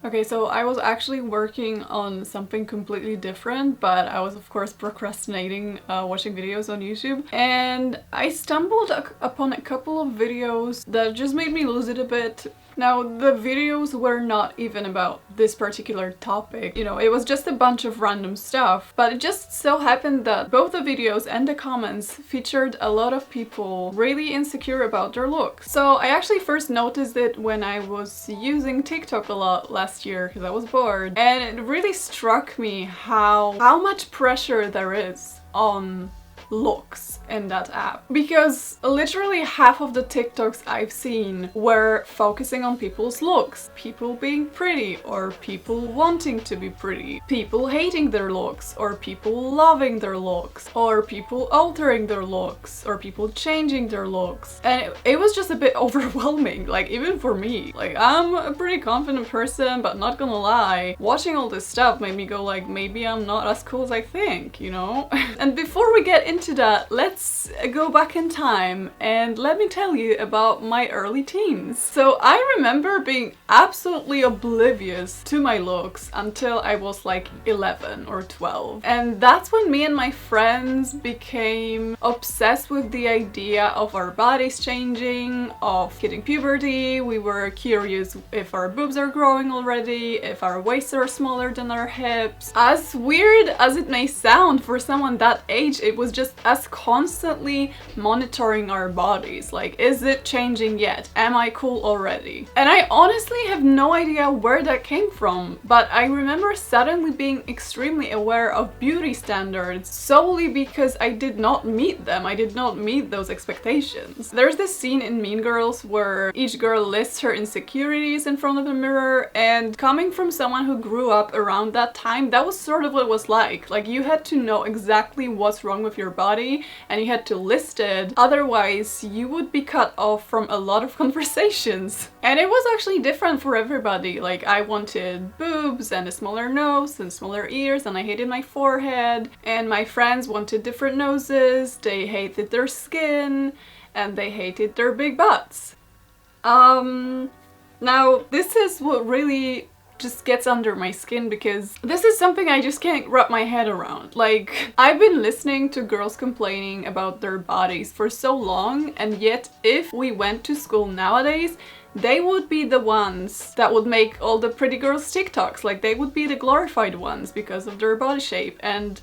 Okay, so I was actually working on something completely different, but I was of course procrastinating watching videos on YouTube, and I stumbled upon a couple of videos that just made me lose it a bit. Now, the videos were not even about this particular topic, you know, it was just a bunch of random stuff, but it just so happened that both the videos and the comments featured a lot of people really insecure about their looks. So I actually first noticed it when I was using TikTok a lot last year because I was bored, and it really struck me how much pressure there is on looks in that app, because literally half of the TikToks I've seen were focusing on people's looks, people being pretty or people wanting to be pretty, people hating their looks or people loving their looks or people altering their looks or people changing their looks, and it was just a bit overwhelming, like even for me. Like, I'm a pretty confident person, but not gonna lie, watching all this stuff made me go like, maybe I'm not as cool as I think, you know? And before we get into that, let's go back in time and let me tell you about my early teens. So I remember being absolutely oblivious to my looks until I was like 11 or 12. And that's when me and my friends became obsessed with the idea of our bodies changing, of hitting puberty. We were curious if our boobs are growing already, if our waists are smaller than our hips. As weird as it may sound, for someone that age, it was just us constantly monitoring our bodies. Like, is it changing yet? Am I cool already? And I honestly have no idea where that came from, but I remember suddenly being extremely aware of beauty standards solely because I did not meet them. I did not meet those expectations. There's this scene in Mean Girls where each girl lists her insecurities in front of the mirror, and coming from someone who grew up around that time, that was sort of what it was like. Like, you had to know exactly what's wrong with your body and you had to list it, otherwise you would be cut off from a lot of conversations. And it was actually different for everybody. Like, I wanted boobs and a smaller nose and smaller ears, and I hated my forehead, and my friends wanted different noses, they hated their skin, and they hated their big butts. Now this is what really just gets under my skin, because this is something I just can't wrap my head around. Like, I've been listening to girls complaining about their bodies for so long, and yet if we went to school nowadays, they would be the ones that would make all the pretty girls TikToks. Like, they would be the glorified ones because of their body shape, and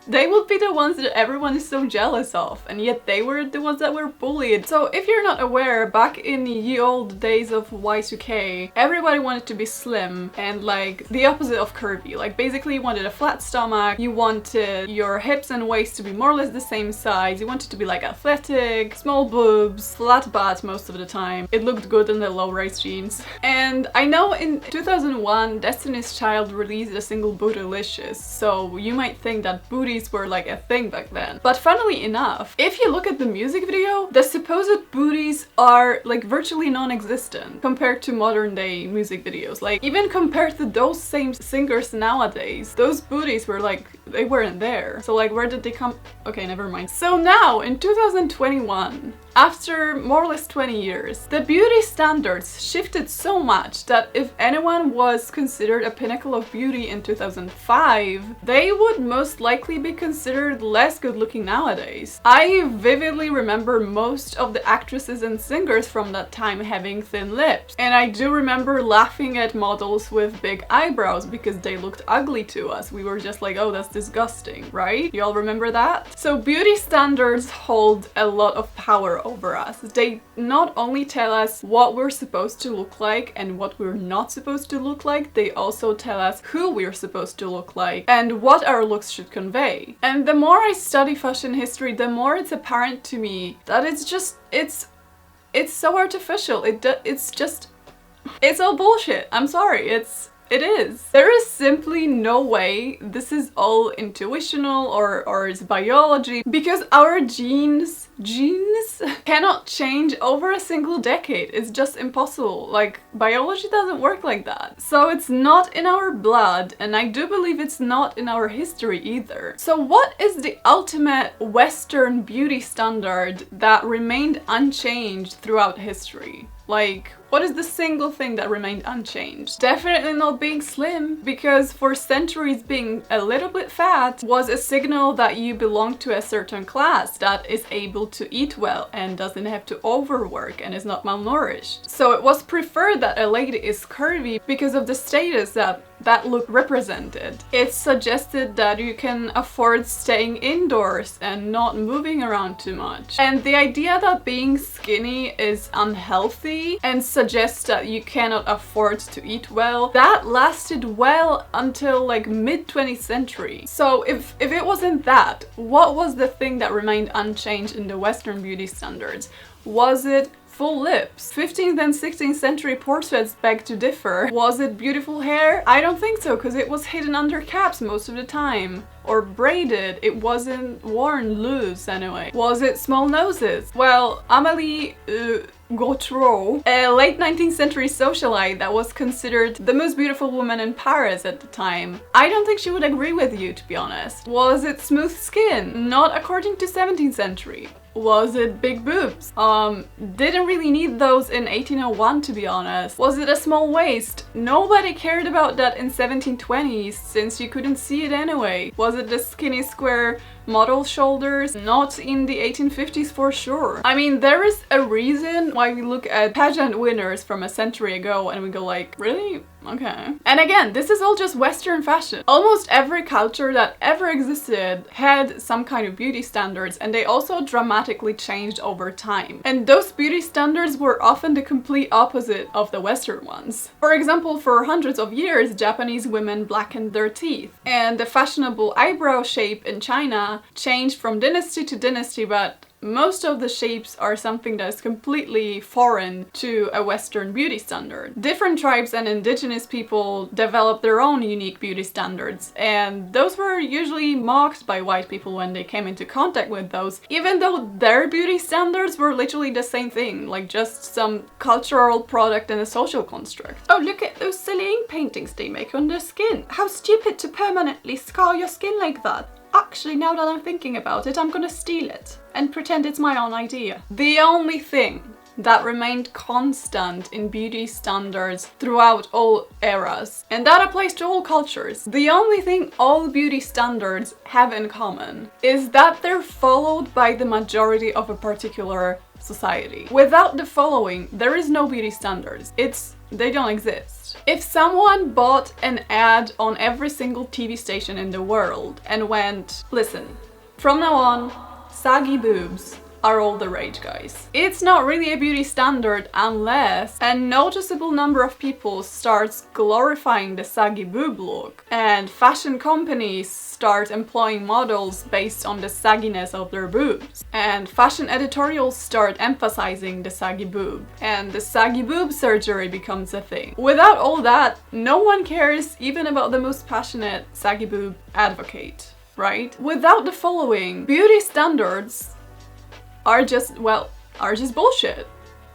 they would be the ones that everyone is so jealous of, and yet they were the ones that were bullied. So if you're not aware, back in the ye old days of Y2K, everybody wanted to be slim and like the opposite of curvy. Like, basically you wanted a flat stomach, you wanted your hips and waist to be more or less the same size, you wanted to be like athletic, small boobs, flat butt most of the time. It looked good in the low-rise jeans. And I know in 2001 Destiny's Child released a single Bootylicious, so you might think that booty were like a thing back then. But funnily enough, if you look at the music video, the supposed booties are like virtually non-existent compared to modern day music videos. Like, even compared to those same singers nowadays, those booties were like, they weren't there. So like, where did they come? Okay, never mind. So now in 2021, after more or less 20 years, the beauty standards shifted so much that if anyone was considered a pinnacle of beauty in 2005, they would most likely be considered less good looking nowadays. I vividly remember most of the actresses and singers from that time having thin lips, and I do remember laughing at models with big eyebrows because they looked ugly to us. We were just like, oh, that's disgusting, right? You all remember that? So beauty standards hold a lot of power over us. They not only tell us what we're supposed to look like and what we're not supposed to look like, they also tell us who we're supposed to look like and what our looks should convey. And the more I study fashion history, the more it's apparent to me that it's so artificial. It's all bullshit. I'm sorry. It is. There is simply no way this is all intuitional or it's biology, because our genes cannot change over a single decade. It's just impossible. Like, biology doesn't work like that. So it's not in our blood, and I do believe it's not in our history either. So what is the ultimate Western beauty standard that remained unchanged throughout history? Like, what is the single thing that remained unchanged? Definitely not being slim, because for centuries being a little bit fat was a signal that you belong to a certain class that is able to eat well and doesn't have to overwork and is not malnourished. So it was preferred that a lady is curvy because of the status that look represented. It suggested that you can afford staying indoors and not moving around too much. And the idea that being skinny is unhealthy and suggests that you cannot afford to eat well, that lasted well until like mid-20th century. So if it wasn't that, what was the thing that remained unchanged in the Western beauty standards? Was it full lips? 15th and 16th century portraits beg to differ. Was it beautiful hair? I don't think so, because it was hidden under caps most of the time. Or braided. It wasn't worn loose anyway. Was it small noses? Well, Amélie Gautreau, a late 19th century socialite that was considered the most beautiful woman in Paris at the time, I don't think she would agree with you, to be honest. Was it smooth skin? Not according to 17th century. Was it big boobs? Didn't really need those in 1801, to be honest. Was it a small waist? Nobody cared about that in 1720s, since you couldn't see it anyway. Was it the skinny square model shoulders? Not in the 1850s for sure. I mean, there is a reason why we look at pageant winners from a century ago and we go like, really? Okay. And again, this is all just Western fashion. Almost every culture that ever existed had some kind of beauty standards, and they also dramatically changed over time. And those beauty standards were often the complete opposite of the Western ones. For example, for hundreds of years, Japanese women blackened their teeth, and the fashionable eyebrow shape in China changed from dynasty to dynasty, but most of the shapes are something that is completely foreign to a Western beauty standard. Different tribes and indigenous people developed their own unique beauty standards, and those were usually mocked by white people when they came into contact with those, even though their beauty standards were literally the same thing, like just some cultural product and a social construct. Oh, look at those silly ink paintings they make on their skin. How stupid to permanently scar your skin like that. Actually, now that I'm thinking about it, I'm gonna steal it and pretend it's my own idea. The only thing that remained constant in beauty standards throughout all eras, and that applies to all cultures, the only thing all beauty standards have in common is that they're followed by the majority of a particular society. Without the following, there is no beauty standards. They don't exist. If someone bought an ad on every single TV station in the world and went, listen, from now on, saggy boobs are all the rage, guys. It's not really a beauty standard unless a noticeable number of people starts glorifying the saggy boob look, and fashion companies start employing models based on the sagginess of their boobs, and fashion editorials start emphasizing the saggy boob, and the saggy boob surgery becomes a thing. Without all that, no one cares even about the most passionate saggy boob advocate, right? Without the following, beauty standards are just bullshit.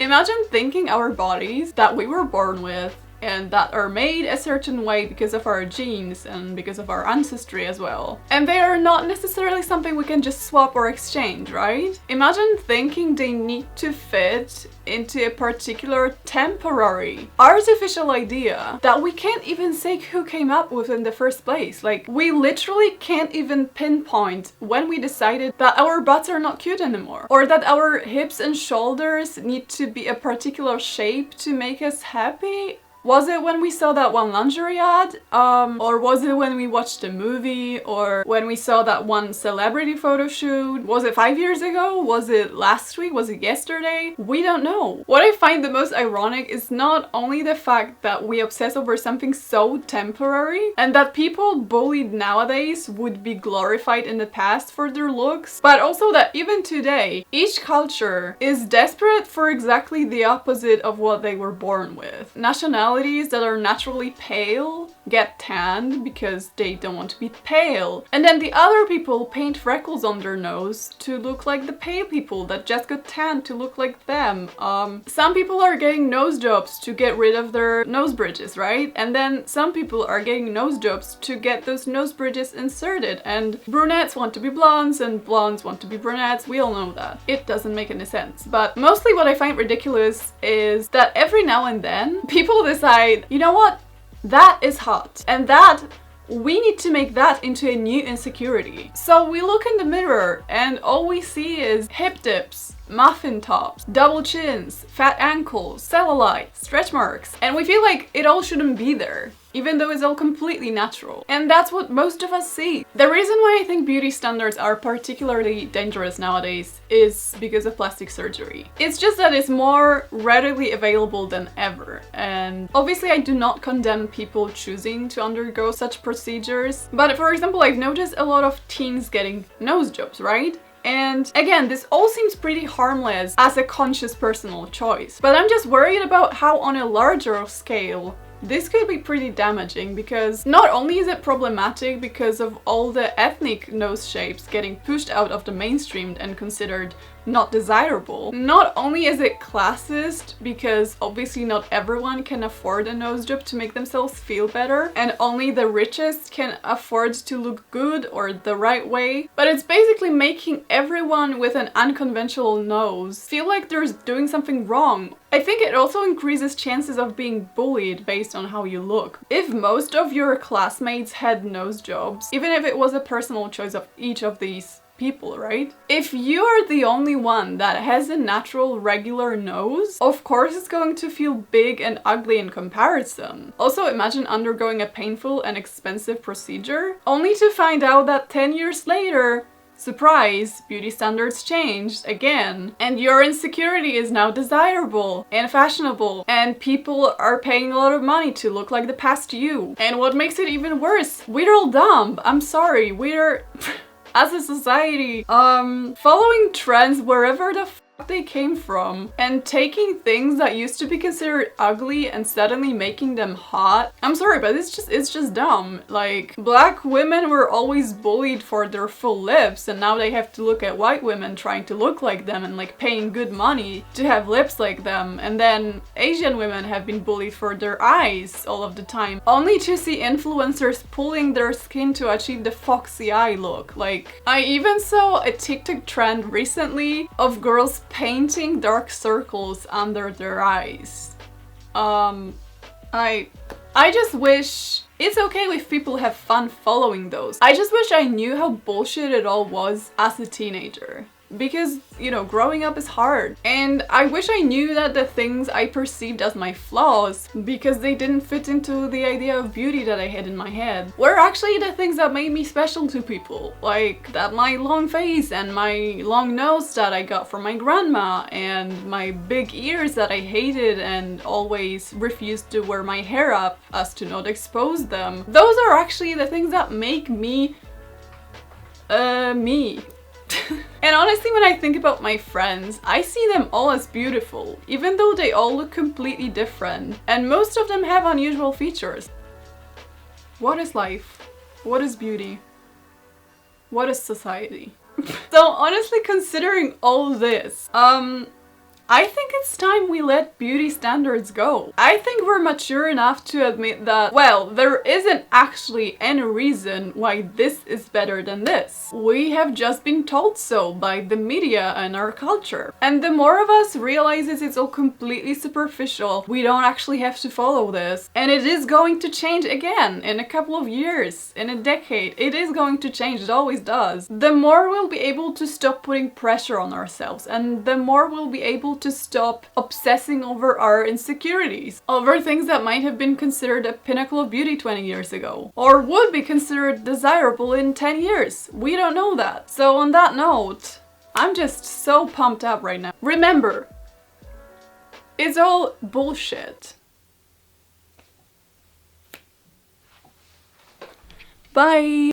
Imagine thinking our bodies that we were born with and that are made a certain way because of our genes and because of our ancestry as well. And they are not necessarily something we can just swap or exchange, right? Imagine thinking they need to fit into a particular temporary, artificial idea that we can't even say who came up with in the first place. Like, we literally can't even pinpoint when we decided that our butts are not cute anymore, or that our hips and shoulders need to be a particular shape to make us happy. Was it when we saw that one lingerie ad? Or was it when we watched a movie? Or when we saw that one celebrity photo shoot? Was it 5 years ago? Was it last week? Was it yesterday? We don't know. What I find the most ironic is not only the fact that we obsess over something so temporary, and that people bullied nowadays would be glorified in the past for their looks, but also that even today, each culture is desperate for exactly the opposite of what they were born with. Nationality personalities that are naturally pale get tanned because they don't want to be pale. And then the other people paint freckles on their nose to look like the pale people that just got tanned to look like them. Some people are getting nose jobs to get rid of their nose bridges, right? And then some people are getting nose jobs to get those nose bridges inserted. And brunettes want to be blondes and blondes want to be brunettes. We all know that. It doesn't make any sense. But mostly what I find ridiculous is that every now and then people decide, you know what? That is hot. And that we need to make that into a new insecurity. So we look in the mirror and all we see is hip dips, muffin tops, double chins, fat ankles, cellulite, stretch marks, and we feel like it all shouldn't be there, even though it's all completely natural. And that's what most of us see. The reason why I think beauty standards are particularly dangerous nowadays is because of plastic surgery. It's just that it's more readily available than ever. And obviously I do not condemn people choosing to undergo such procedures. But for example, I've noticed a lot of teens getting nose jobs, right? And again, this all seems pretty harmless as a conscious personal choice. But I'm just worried about how on a larger scale this could be pretty damaging, because not only is it problematic because of all the ethnic nose shapes getting pushed out of the mainstream and considered not desirable, not only is it classist because obviously not everyone can afford a nose job to make themselves feel better and only the richest can afford to look good or the right way, but it's basically making everyone with an unconventional nose feel like they're doing something wrong. I think it also increases chances of being bullied based on how you look. If most of your classmates had nose jobs, even if it was a personal choice of each of these people, right? If you are the only one that has a natural regular nose, of course it's going to feel big and ugly in comparison. Also, imagine undergoing a painful and expensive procedure only to find out that 10 years later, surprise, beauty standards changed again, and your insecurity is now desirable and fashionable, and people are paying a lot of money to look like the past you. And what makes it even worse, we're all dumb. I'm sorry, we're as a society, following trends wherever the f they came from and taking things that used to be considered ugly and suddenly making them hot. I'm sorry, but it's just dumb. Like, black women were always bullied for their full lips, and now they have to look at white women trying to look like them and like paying good money to have lips like them. And then Asian women have been bullied for their eyes all of the time, only to see influencers pulling their skin to achieve the foxy eye look. Like, I even saw a TikTok trend recently of girls painting dark circles under their eyes. I just wish it's okay if people have fun following those. I just wish I knew how bullshit it all was as a teenager. Because, you know, growing up is hard. And I wish I knew that the things I perceived as my flaws, because they didn't fit into the idea of beauty that I had in my head, were actually the things that made me special to people. Like that my long face and my long nose that I got from my grandma and my big ears that I hated and always refused to wear my hair up as to not expose them. Those are actually the things that make me, me. And honestly, when I think about my friends, I see them all as beautiful, even though they all look completely different, and most of them have unusual features. What is life? What is beauty? What is society? So honestly, considering all this, I think it's time we let beauty standards go. I think we're mature enough to admit that, well, there isn't actually any reason why this is better than this. We have just been told so by the media and our culture. And the more of us realizes it's all completely superficial, we don't actually have to follow this. And it is going to change again in a couple of years, in a decade. It is going to change, it always does. The more we'll be able to stop putting pressure on ourselves, and the more we'll be able to stop obsessing over our insecurities, over things that might have been considered a pinnacle of beauty 20 years ago, or would be considered desirable in 10 years. We don't know that. So on that note, I'm just so pumped up right now. Remember, it's all bullshit. Bye!